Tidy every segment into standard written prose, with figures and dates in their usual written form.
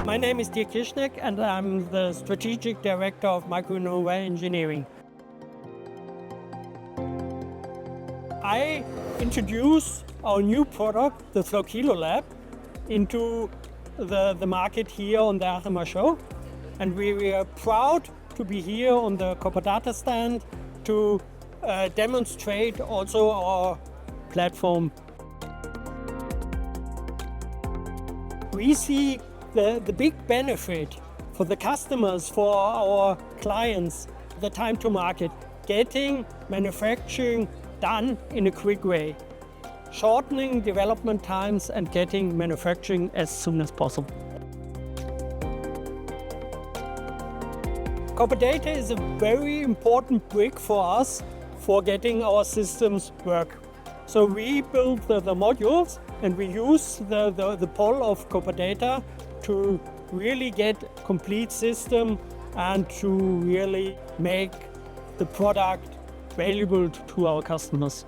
My name is Dirk Kirschneck and I'm the Strategic Director of Microinova Engineering. I introduce our new product, the Flow Kilo Lab, into the market here on the Aachener show. And we are proud to be here on the COPA-DATA stand to demonstrate also our platform. We see the big benefit for the customers, for our clients, the time to market, getting manufacturing done in a quick way, shortening development times and getting manufacturing as soon as possible. COPA-DATA is a very important brick for us for getting our systems work. So we build the modules and we use the pull of COPA-DATA to really get complete system and to really make the product valuable to our customers.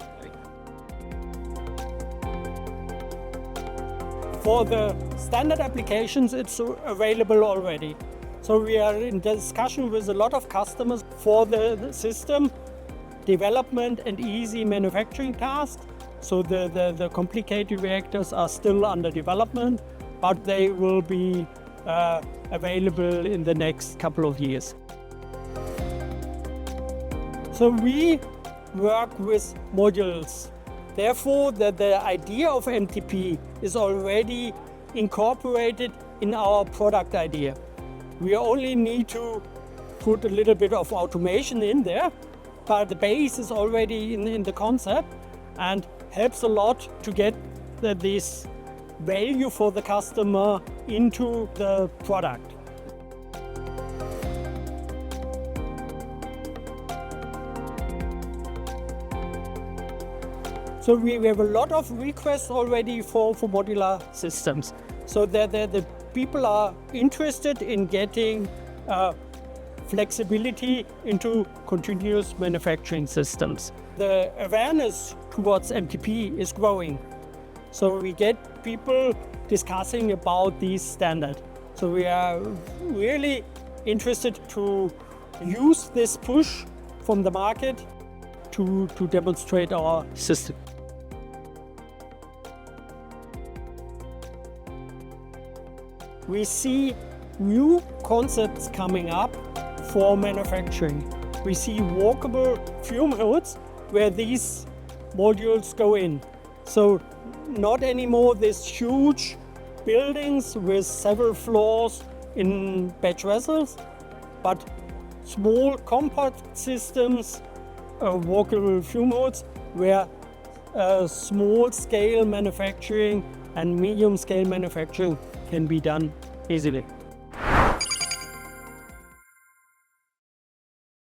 For the standard applications, it's available already. So we are in discussion with a lot of customers for the system development and easy manufacturing tasks. So the complicated reactors are still under development, but they will be available in the next couple of years. So we work with modules. Therefore, the idea of MTP is already incorporated in our product idea. We only need to put a little bit of automation in there, but the base is already in the concept and helps a lot to get this value for the customer into the product. So we have a lot of requests already for modular systems. So the people are interested in getting flexibility into continuous manufacturing systems. The awareness towards MTP is growing. So we get people discussing about these standards. So we are really interested to use this push from the market to demonstrate our system. We see new concepts coming up for manufacturing. We see walkable fume hoods where these modules go in. So not anymore these huge buildings with several floors in batch vessels, but small compact systems, walkable fume hoods where small scale manufacturing and medium scale manufacturing can be done easily.